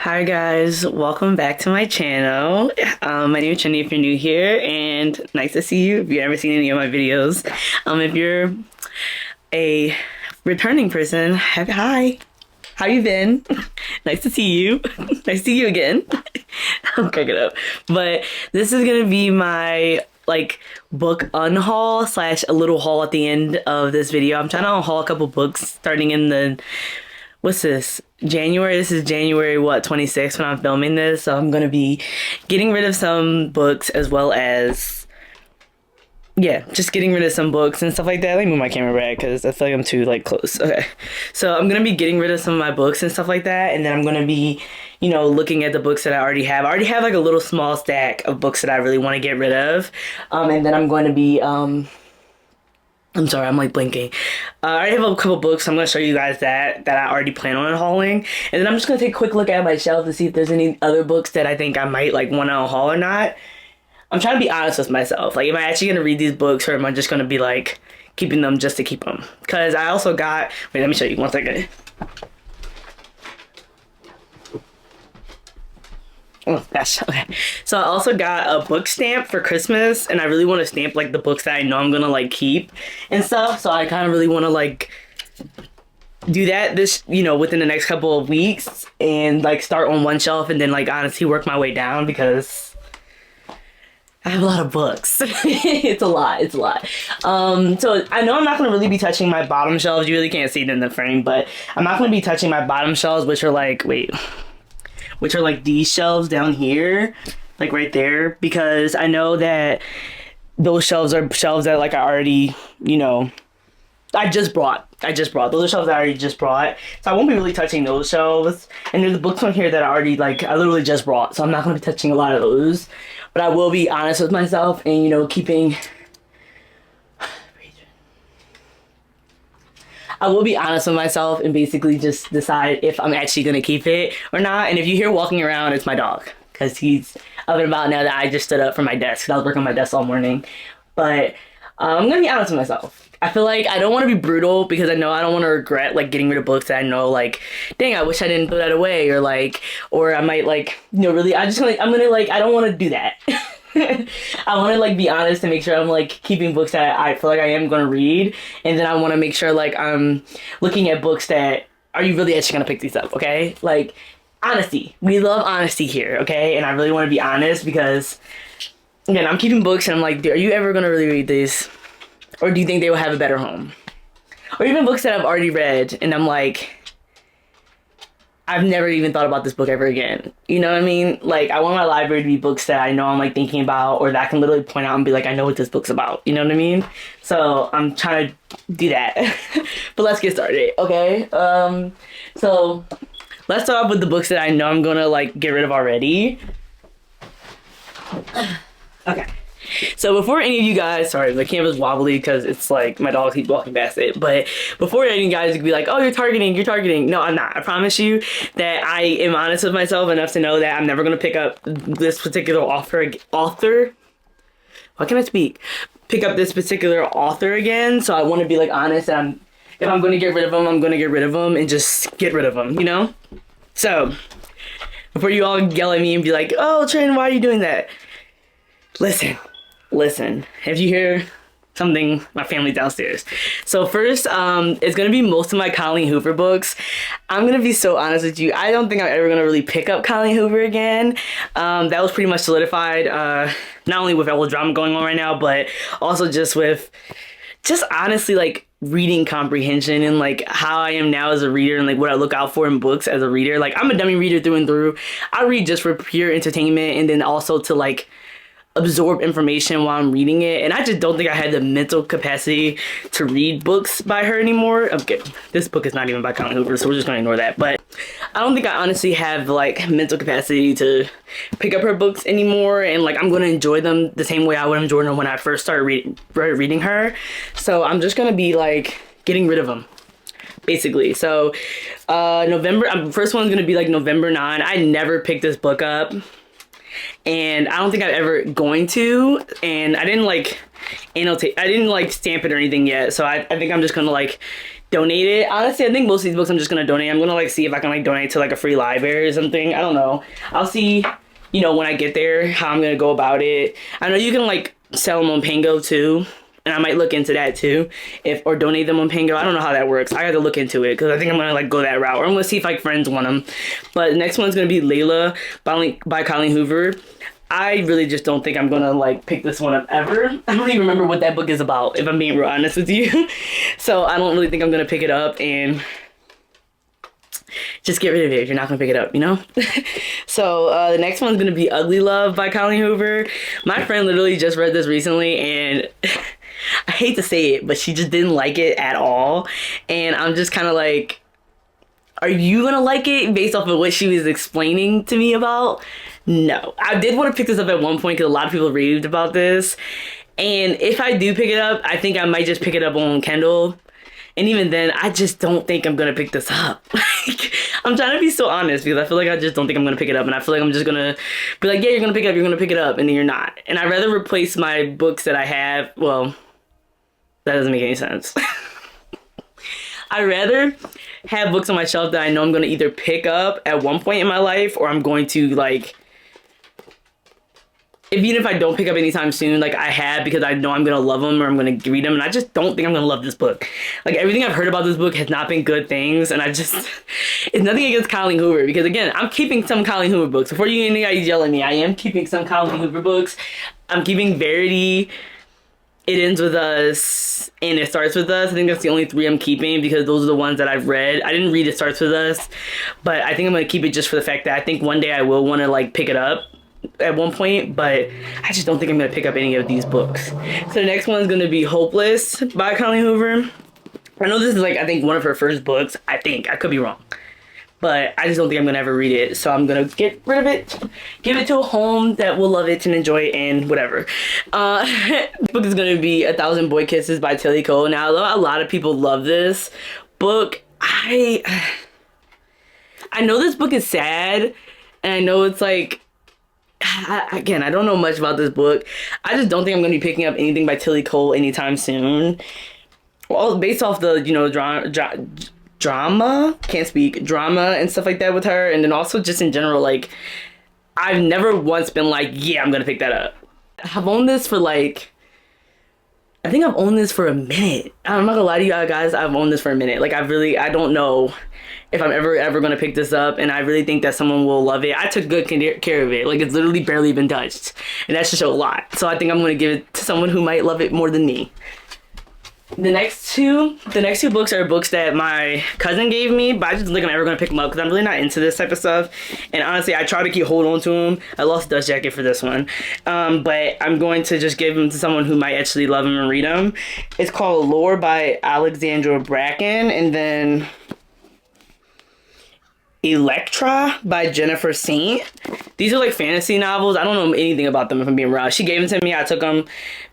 Hi guys, welcome back to my channel. My name is Trinity if you're new here, and nice to see you if you've ever seen any of my videos. If you're a returning person, hi. How you been? Nice to see you. Nice to see you again. I'm cracking up. But this is gonna be my book unhaul slash a little haul at the end of this video. I'm trying to unhaul a couple books starting in the what's this? January. This is January, what, 26th when I'm filming this. So I'm going to be getting rid of some books as well as, yeah, just getting rid of some books and stuff like that. Let me move my camera back because I feel like I'm too, close. Okay. So I'm going to be getting rid of some of my books and stuff like that. And then I'm going to be, looking at the books that I already have. I already have, a little small stack of books that I really want to get rid of. And then I'm going to be, I'm sorry, I'm blinking. I already have a couple books, so I'm going to show you guys that I already plan on hauling. And then I'm just going to take a quick look at my shelf to see if there's any other books that I think I might want to haul or not. I'm trying to be honest with myself. Am I actually going to read these books, or am I just going to be keeping them just to keep them? Because I also got, wait, let me show you one second. Oh, gosh, okay. So I also got a book stamp for Christmas, and I really want to stamp, the books that I know I'm gonna, keep and stuff. So I kind of really want to, do that this, within the next couple of weeks and, start on one shelf and then, honestly work my way down because I have a lot of books. It's a lot. So I know I'm not going to really be touching my bottom shelves. You really can't see it in the frame, but I'm not going to be touching my bottom shelves, which are, which are these shelves down here, right there, because I know that those shelves are shelves that I already, I just brought. Those are shelves that I already just brought. So I won't be really touching those shelves. And there's books on here that I already, I literally just brought. So I'm not going to be touching a lot of those. But I will be honest with myself and, keeping... I will be honest with myself and basically just decide if I'm actually going to keep it or not. And if you hear walking around, it's my dog. Because he's up and about now that I just stood up from my desk. Because I was working on my desk all morning. But I'm going to be honest with myself. I feel like I don't want to be brutal because I know I don't want to regret getting rid of books that I know dang, I wish I didn't throw that away, or I might really I'm gonna I don't want to do that. I want to be honest and make sure I'm keeping books that I feel like I am gonna read, and then I want to make sure I'm looking at books that are you really actually gonna pick these up, okay? Honesty. We love honesty here, okay? And I really want to be honest because again, I'm keeping books and I'm are you ever gonna really read these? Or do you think they will have a better home? Or even books that I've already read and I'm I've never even thought about this book ever again. You know what I mean? I want my library to be books that I know I'm thinking about, or that I can literally point out and be I know what this book's about. You know what I mean? So I'm trying to do that. But let's get started, okay? So let's start off with the books that I know I'm gonna get rid of already. Okay. So before any of you guys, sorry, the camera's wobbly because it's my dog keeps walking past it. But before any of you guys could be oh, you're targeting. No, I'm not. I promise you that I am honest with myself enough to know that I'm never going to pick up this particular author. Why can't I speak? Pick up this particular author again. So I want to be honest that if I'm going to get rid of them, I'm going to get rid of them and just get rid of them, So before you all yell at me and be oh, Trin, why are you doing that? Listen, if you hear something, my family's downstairs. So first, it's going to be most of my Colleen Hoover books. I'm going to be so honest with you. I don't think I'm ever going to really pick up Colleen Hoover again. That was pretty much solidified, not only with all the drama going on right now, but also just with, honestly, reading comprehension and how I am now as a reader and what I look out for in books as a reader. I'm a dummy reader through and through. I read just for pure entertainment and then also to absorb information while I'm reading it, and I just don't think I had the mental capacity to read books by her anymore. Okay, this book is not even by Colleen Hoover, so we're just gonna ignore that. But I don't think I honestly have mental capacity to pick up her books anymore, and I'm gonna enjoy them the same way I would enjoy them when I first started reading her. So I'm just gonna be getting rid of them, basically. So November, first one's gonna be November 9. I never picked this book up. And I don't think I'm ever going to, and I didn't annotate, I didn't stamp it or anything yet, so I think I'm just gonna donate it. Honestly, I think most of these books I'm just gonna donate. I'm gonna like see if I can like donate to like a free library or something. I don't know. I'll see, you know, when I get there, how I'm gonna go about it. I know you can like sell them on Pango too, and I might look into that too, or donate them on Pango. I don't know how that works. I got to look into it because I think I'm gonna like go that route, or I'm gonna see if like friends want them. But the next one's gonna be Layla by Colleen Hoover. I really just don't think I'm gonna like pick this one up ever. I don't even remember what that book is about, if I'm being real honest with you. So I don't really think I'm gonna pick it up, and just get rid of it if you're not gonna pick it up, you know? So the next one's gonna be Ugly Love by Colleen Hoover. My friend literally just read this recently, and I hate to say it, but she just didn't like it at all. And I'm just kind of like, are you gonna like it based off of what she was explaining to me about? No. I did want to pick this up at one point because a lot of people raved about this. And if I do pick it up, I think I might just pick it up on Kindle. And even then, I just don't think I'm going to pick this up. Like, I'm trying to be so honest because I feel like I just don't think I'm going to pick it up. And I feel like I'm just going to be like, yeah, you're going to pick it up, you're going to pick it up. And then you're not. And I'd rather replace my books that I have. Well, that doesn't make any sense. I'd rather have books on my shelf that I know I'm going to either pick up at one point in my life, or I'm going to like, even if I don't pick up anytime soon, like I have, because I know I'm going to love them or I'm going to read them. And I just don't think I'm going to love this book. Like everything I've heard about this book has not been good things. And I just, it's nothing against Colleen Hoover, because again, I'm keeping some Colleen Hoover books. Before you guys yell at me, I am keeping some Colleen Hoover books. I'm keeping Verity, It Ends With Us, and It Starts With Us. I think that's the only 3 I'm keeping because those are the ones that I've read. I didn't read It Starts With Us, but I think I'm going to keep it just for the fact that I think one day I will want to like pick it up at one point, but I just don't think I'm going to pick up any of these books. So the next one's going to be Hopeless by Colleen Hoover. I know this is like, I think one of her first books. I think. I could be wrong. But I just don't think I'm going to ever read it. So I'm going to get rid of it. Give it to a home that will love it and enjoy it and whatever. This book is going to be 1,000 Boy Kisses by Tilly Cole. Now, a lot of people love this book. I know this book is sad. And I know it's like, again, I don't know much about this book. I just don't think I'm going to be picking up anything by Tilly Cole anytime soon. Well, based off the, you know, drama, can't speak, drama and stuff like that with her. And then also just in general, like, I've never once been like, yeah, I'm going to pick that up. I've owned this for like, I think I've owned this for a minute. I'm not going to lie to you guys, I've owned this for a minute. Like, I don't know if I'm ever going to pick this up, and I really think that someone will love it. I took good care of it. Like, it's literally barely been touched, and that should show a lot. So I think I'm going to give it to someone who might love it more than me. The next two books are books that my cousin gave me, but I just think I'm ever going to pick them up because I'm really not into this type of stuff. And honestly, I try to keep hold on to them. I lost Dust Jacket for this one. But I'm going to just give them to someone who might actually love them and read them. It's called Lore by Alexandra Bracken, and then Electra by Jennifer Saint. These are like fantasy novels. I don't know anything about them, if I'm being real. She gave them to me. I took them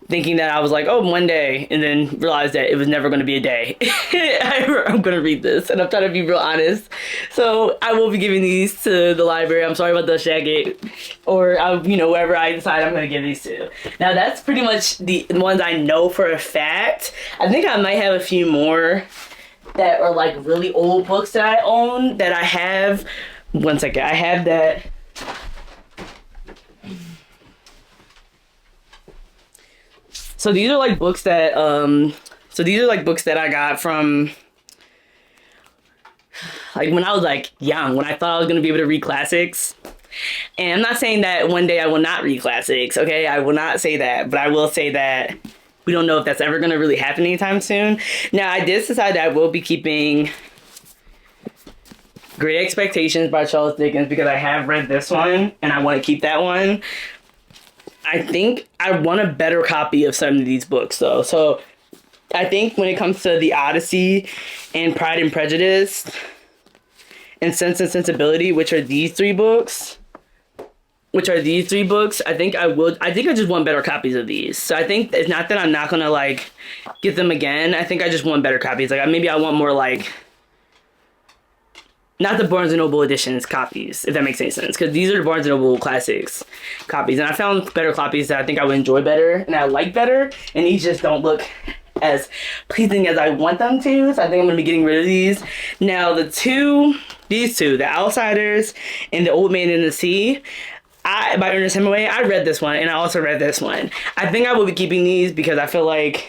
thinking that I was like, oh, one day, and then realized that it was never going to be a day. I'm going to read this, and I'm trying to be real honest. So I will be giving these to the library. I'm sorry about Dust Jacket, or you know, wherever I decide I'm going to give these to. Now that's pretty much the ones I know for a fact. I think I might have a few more that are like really old books that I own that I have. One second, I have that. So these are like books that I got from like when I was like young, when I thought I was gonna be able to read classics. And I'm not saying that one day I will not read classics, okay? I will not say that, but I will say that we don't know if that's ever gonna really happen anytime soon. Now, I did decide that I will be keeping Great Expectations by Charles Dickens because I have read this one and I want to keep that one. I think I want a better copy of some of these books though. So I think when it comes to The Odyssey and Pride and Prejudice and Sense and Sensibility, which are these three books, I think I just want better copies of these. So I think it's not that I'm not gonna like get them again. I think I just want better copies. Like maybe I want more like, not the Barnes & Noble editions copies, if that makes any sense. Because these are the Barnes & Noble Classics copies. And I found better copies that I think I would enjoy better and I like better. And these just don't look as pleasing as I want them to. So I think I'm gonna be getting rid of these. Now these two, The Outsiders and The Old Man in the Sea, by Ernest Hemingway, I read this one and I also read this one. I think I will be keeping these because I feel like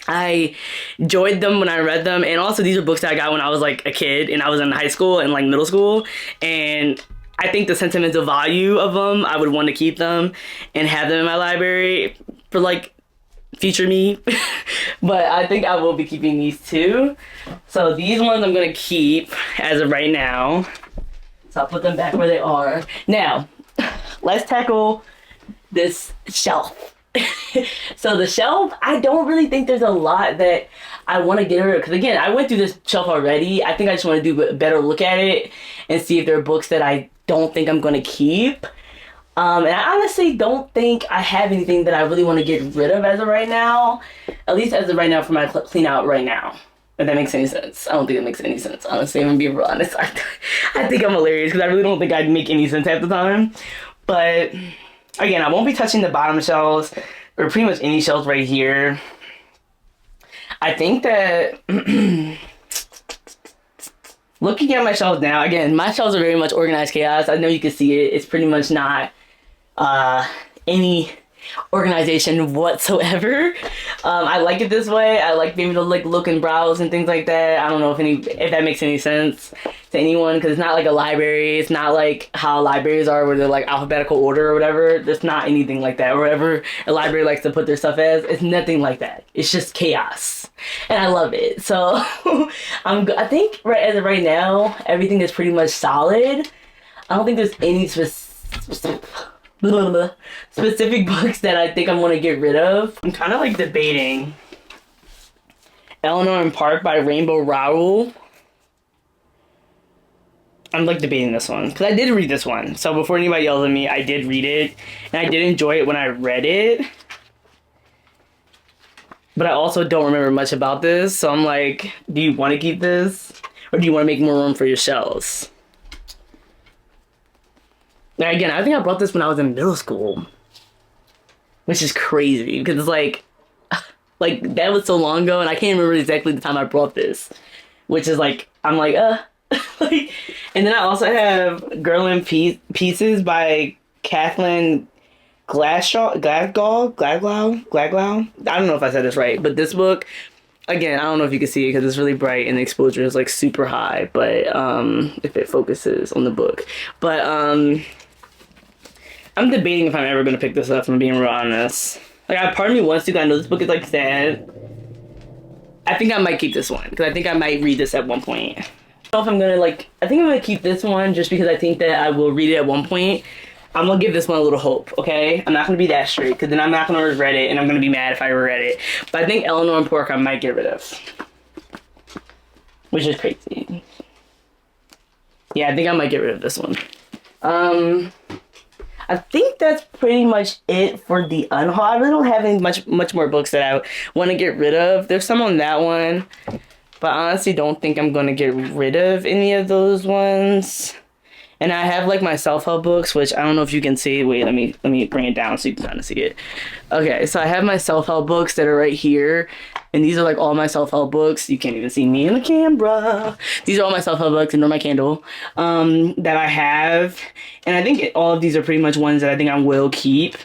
I enjoyed them when I read them, and also these are books that I got when I was like a kid and I was in high school and like middle school, and I think the sentimental value of them, I would want to keep them and have them in my library for like future me. But I think I will be keeping these two. So these ones I'm gonna keep as of right now. So I'll put them back where they are. Now, let's tackle this shelf. So the shelf, I don't really think there's a lot that I want to get rid of, because again, I went through this shelf already. I think I just want to do a better look at it and see if there are books that I don't think I'm going to keep. And I honestly don't think I have anything that I really want to get rid of as of right now. At least as of right now for my clean out right now. If that makes any sense. I don't think it makes any sense. Honestly, I'm going to be real honest. I think I'm hilarious because I really don't think I'd make any sense half the time. But again, I won't be touching the bottom shelves or pretty much any shelves right here. I think that looking at my shelves now, again, my shelves are very much organized chaos. I know you can see it. It's pretty much not any organization whatsoever. I like it this way. I like being able to like look and browse and things like that. I don't know if that makes any sense to anyone, because it's not like a library. It's not like how libraries are where they're like alphabetical order or whatever. There's not anything like that. Or whatever a library likes to put their stuff as, it's nothing like that. It's just chaos, and I love it. So I think as of right now, everything is pretty much solid. I don't think there's any specific books that I think I'm going to get rid of. I'm kind of like debating Eleanor and Park by Rainbow Rowell. I'm like debating this one because I did read this one. So before anybody yells at me, I did read it and I did enjoy it when I read it. But I also don't remember much about this. So I'm like, do you want to keep this or do you want to make more room for your shelves? Now again, I think I brought this when I was in middle school, which is crazy because it's like that was so long ago and I can't remember exactly the time I brought this, which is like, I'm like, and then I also have Girl in Pieces by Kathleen Gladglaw. I don't know if I said this right, but this book, again, I don't know if you can see it because it's really bright and the exposure is like super high, but if it focuses on the book. But I'm debating if I'm ever going to pick this up, if I'm being real honest. Like, part of me wants to, because I know this book is like sad. I think I might keep this one because I think I might read this at one point. I don't know if I'm gonna I think I'm gonna keep this one just because I think that I will read it at one point. I'm gonna give this one a little hope, okay? I'm not gonna be that straight because then I'm not gonna regret it and I'm gonna be mad if I regret it. But I think Eleanor and Park I might get rid of, which is crazy. Yeah, I think I might get rid of this one. I think that's pretty much it for the Unhaul. I really don't have any much more books that I want to get rid of. There's some on that one. But I honestly don't think I'm going to get rid of any of those ones. And I have like my self-help books, which I don't know if you can see. Wait, let me bring it down so you can kind of see it. Okay, so I have my self-help books that are right here. And these are like all my self-help books. You can't even see me in the camera. These are all my self-help books, ignore my candle, that I have. And I think all of these are pretty much ones that I think I will keep.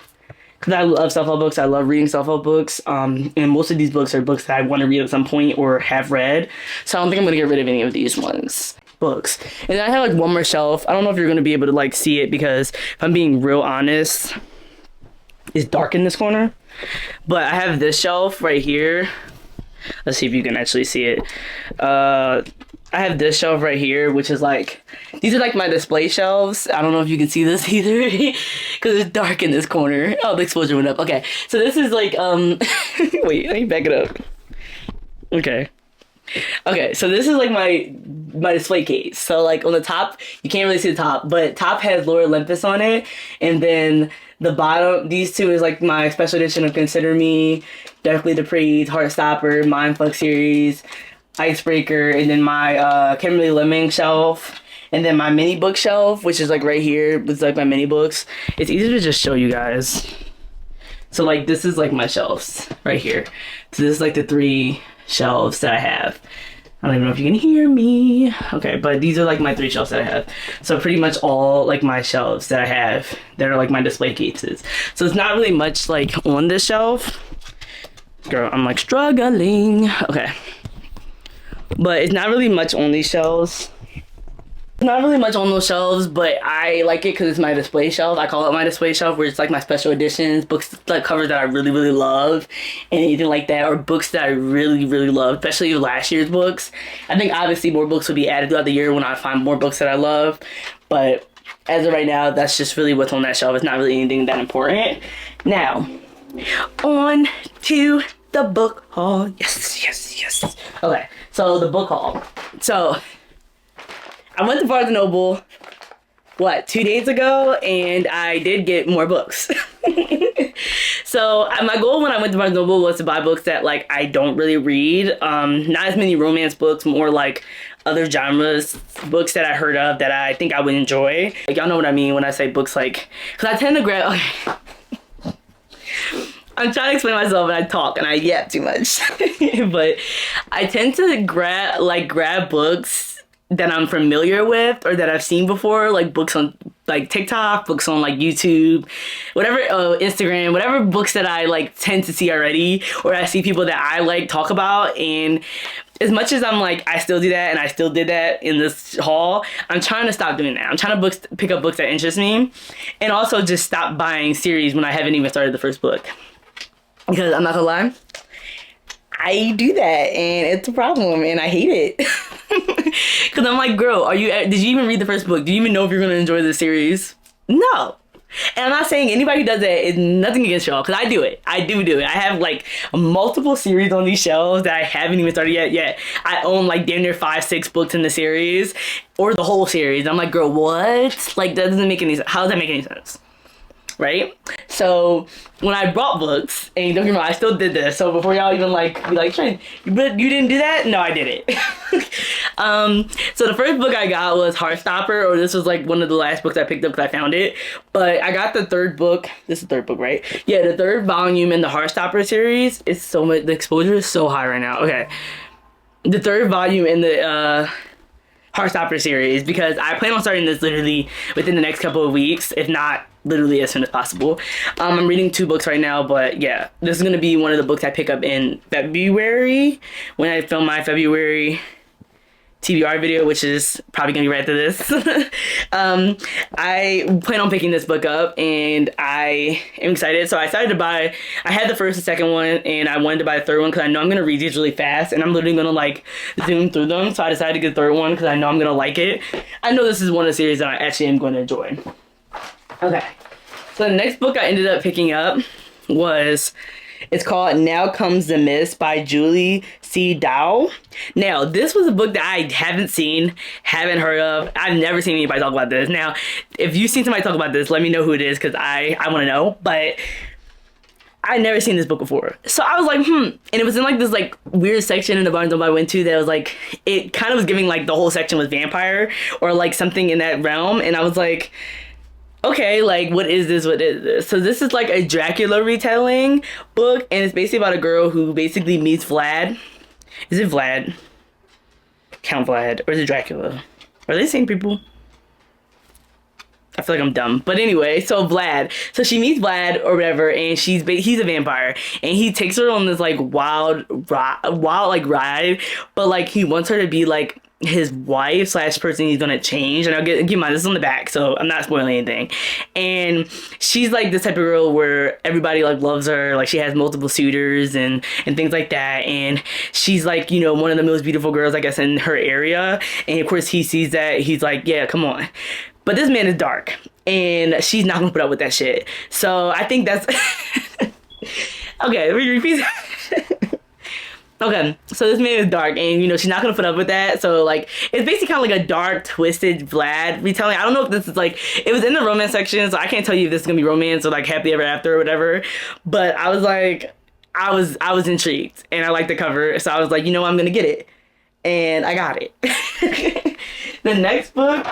Because I love self-help books. I love reading self-help books. And most of these books are books that I want to read at some point or have read. So I don't think I'm going to get rid of any of these books. And then I have like one more shelf. I don't know if you're going to be able to like see it because if I'm being real honest, it's dark in this corner. But I have this shelf right here. Let's see if you can actually see it. I have this shelf right here, which is like, these are like my display shelves. I don't know if you can see this either because it's dark in this corner. Oh, the exposure went up. Okay, so this is like, wait, let me back it up. Okay, so this is like my display case. So like on the top, you can't really see the top, but top has Lord Olympus on it. And then the bottom, these two is like my special edition of Consider Me, Darkly Dupree's Heartstopper, Mindfuck series, Icebreaker, and then my Kimberly Lemming shelf, and then my mini bookshelf, which is like right here. It's like my mini books. It's easy to just show you guys. So like this is like my shelves right here. So this is like the 3 shelves that I have. I don't even know if you can hear me. Okay, but these are like my 3 shelves that I have. So pretty much all like my shelves that I have that are like my display cases. So it's not really much like on this shelf. Girl, I'm like struggling. Okay. But it's not really much on these shelves. Not really much on those shelves, but I like it because it's my display shelf. I call it my display shelf, where it's like my special editions, books, like covers that I really, really love, and anything like that, or books that I really, really love, especially last year's books. I think obviously more books will be added throughout the year when I find more books that I love, but as of right now, that's just really what's on that shelf. It's not really anything that important. Now, on to the book haul. Yes, yes, yes. Okay, so the book haul. So I went to Barnes & Noble, 2 days ago, and I did get more books. So my goal when I went to Barnes & Noble was to buy books that like I don't really read. Not as many romance books, more like other genres, books that I heard of that I think I would enjoy. Like, y'all know what I mean when I say books like, because I tend to grab, okay. I'm trying to explain myself and I talk and I yap too much. But I tend to grab books that I'm familiar with or that I've seen before, like books on like TikTok, books on like YouTube, whatever, Instagram, whatever books that I like tend to see already, or I see people that I like talk about. And as much as I'm like, I still do that and I still did that in this haul, I'm trying to stop doing that. I'm trying to pick up books that interest me, and also just stop buying series when I haven't even started the first book. Because I'm not gonna lie, I do that and it's a problem and I hate it. Because I'm like, girl, did you even read the first book? Do you even know if you're going to enjoy the series? No. And I'm not saying anybody who does that is nothing against y'all, because I do it. I do it. I have like multiple series on these shelves that I haven't even started yet. I own like damn near 5-6 books in the series, or the whole series. I'm like, girl, what? Like, that doesn't make any sense. How does that make any sense? Right? So when I brought books, and don't get me wrong, I still did this. So before y'all even like be like, Trent, but you didn't do that? No, I did it. So the first book I got was Heartstopper, or this was like one of the last books I picked up because I found it. But I got the 3rd book. This is the 3rd book, right? Yeah, the 3rd volume in the Heartstopper series. It's so much. The exposure is so high right now. Okay, the 3rd volume in the Heartstopper series, because I plan on starting this literally within the next couple of weeks, if not literally as soon as possible. I'm reading 2 books right now, but yeah, this is gonna be one of the books I pick up in February when I film my February TBR video, which is probably gonna be right after this. I plan on picking this book up and I am excited. So I decided to buy, I had the first and second one and I wanted to buy the 3rd one because I know I'm gonna read these really fast and I'm literally gonna like zoom through them. So I decided to get the 3rd one because I know I'm gonna like it. I know this is one of the series that I actually am going to enjoy. Okay, so the next book I ended up picking up was, it's called Now Comes the Mist by Julie C. Dow. Now, this was a book that I haven't seen, haven't heard of. I've never seen anybody talk about this. Now, if you've seen somebody talk about this, let me know who it is because I want to know. But I'd never seen this book before. So I was like, And it was in like this like weird section in the Barnes & Noble I went to that was like, it kind of was giving like the whole section was vampire or like something in that realm. And I was like, okay, like, what is this? What is this? So this is like a Dracula retelling book, and it's basically about a girl who basically meets Vlad. Is it Vlad? Count Vlad, or is it Dracula? Are they the same people? I feel like I'm dumb. But anyway, so Vlad. So she meets Vlad or whatever, and he's a vampire, and he takes her on this like wild like ride, but like he wants her to be like his wife / person he's gonna change. And I'll get in mind, this is on the back, so I'm not spoiling anything. And she's like this type of girl where everybody like loves her, like she has multiple suitors and things like that, and she's like, you know, one of the most beautiful girls I guess in her area. And of course he sees that, he's like, yeah, come on. But this man is dark and she's not gonna put up with that shit. So I think that's okay, let me repeat. Okay, so this man is dark and, you know, she's not gonna put up with that. So like, it's basically kind of like a dark, twisted Vlad retelling. I don't know if this is like, it was in the romance section, so I can't tell you if this is gonna be romance or like happily ever after or whatever. But I was like, I was intrigued and I liked the cover. So I was like, you know, I'm gonna get it. And I got it. The next book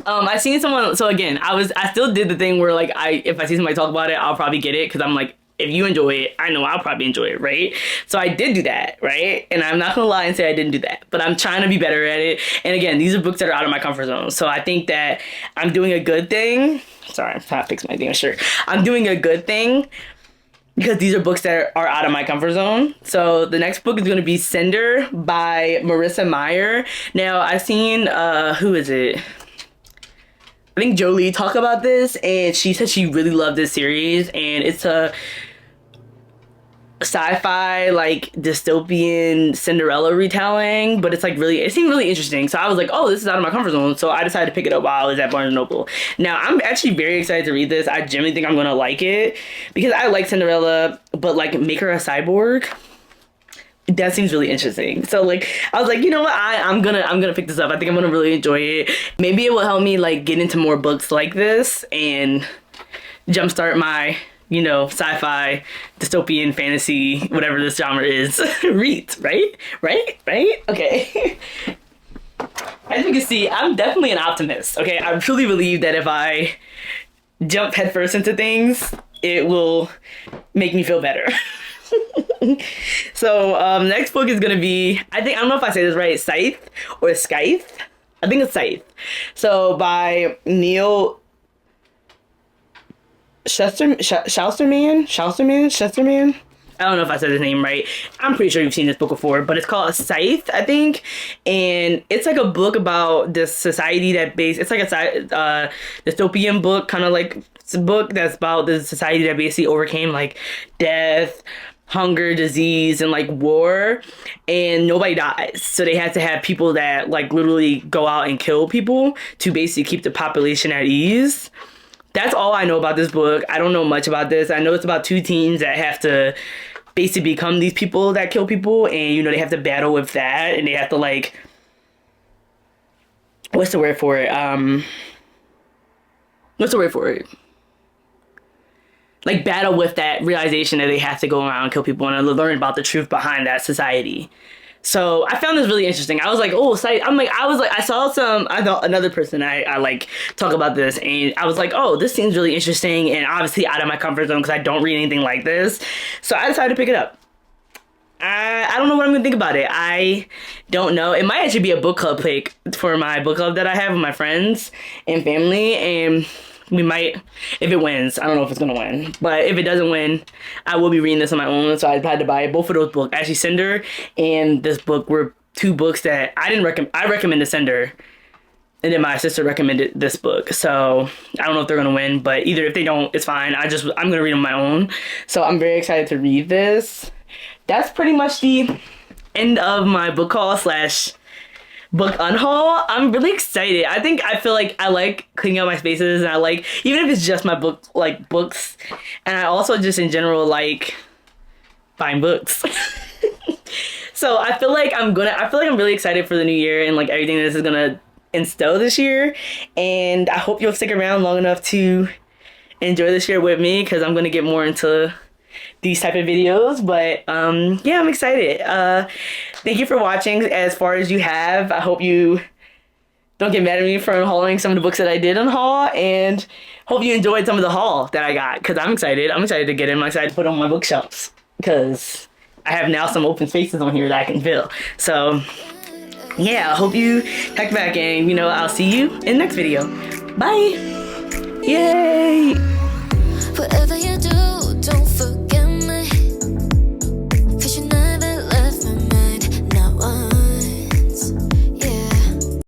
I seen someone, so again, I still did the thing where like if I see somebody talk about it, I'll probably get it, because I'm like, if you enjoy it, I know I'll probably enjoy it, right? So I did do that, right? And I'm not gonna lie and say I didn't do that, but I'm trying to be better at it. And again, these are books that are out of my comfort zone. So I think that I'm doing a good thing. Sorry, I'm trying to fix my damn shirt. I'm doing a good thing because these are books that are out of my comfort zone. So the next book is going to be Cinder by Marissa Meyer. Now, I've seen, who is it? I think Jolie talk about this, and she said she really loved this series, and it's a sci-fi, like, dystopian Cinderella retelling, but it's like really, it seemed really interesting. So I was like, oh, this is out of my comfort zone. So I decided to pick it up while I was at Barnes & Noble. Now, I'm actually very excited to read this. I genuinely think I'm gonna like it, because I like Cinderella, but like, make her a cyborg, that seems really interesting. So like, I was like, you know what, I'm gonna pick this up. I think I'm gonna really enjoy it. Maybe it will help me like get into more books like this and jumpstart my, you know, sci-fi, dystopian, fantasy, whatever this genre is, reads, right? Okay. As you can see, I'm definitely an optimist, okay? I truly believe that if I jump headfirst into things, it will make me feel better. So, next book is gonna be, I don't know if I say this right, Scythe or Scythe? I think it's Scythe. So, by Neil Shusterman? I don't know if I said his name right. I'm pretty sure you've seen this book before, but it's called Scythe, I think. And it's like a book about this society it's like a dystopian book, kind of like, it's a book that's about this society that basically overcame like death, hunger, disease, and like war, and nobody dies. So they had to have people that like literally go out and kill people to basically keep the population at ease. That's all I know about this book. I don't know much about this. I know it's about two teens that have to basically become these people that kill people, and you know, they have to battle with that, and they have to like, what's the word for it? Like, battle with that realization that they have to go around and kill people and learn about the truth behind that society. So I found this really interesting. I was like, oh, I saw another person I like talk about this, and I was like, oh, this seems really interesting, and obviously out of my comfort zone because I don't read anything like this. So I decided to pick it up. I don't know what I'm gonna think about it. I don't know. It might actually be a book club pick for my book club that I have with my friends and family, and we might, if it wins, I don't know if it's gonna win, but if it doesn't win, I will be reading this on my own. So I had to buy both of those books. Actually, Cinder and this book were two books that I didn't recommend. I recommended Cinder, and then my sister recommended this book. So I don't know if they're gonna win, but either if they don't, it's fine. I'm gonna read on my own. So I'm very excited to read this. That's pretty much the end of my book haul / book unhaul. I'm really excited. I feel like I like cleaning up my spaces, and I like, even if it's just my books, and I also just in general like buying books. So I feel like I'm really excited for the new year and like everything that this is gonna instill this year, and I hope you'll stick around long enough to enjoy this year with me, because I'm gonna get more into these type of videos. But yeah, I'm excited. Thank you for watching as far as you have. I hope you don't get mad at me for unhauling some of the books that I did unhaul, and hope you enjoyed some of the haul that I got, because I'm excited to get in. I'm excited to put on my bookshelves, because I have now some open spaces on here that I can fill. So yeah, I hope you check back, and you know, I'll see you in the next video. Bye. Yay. Whatever you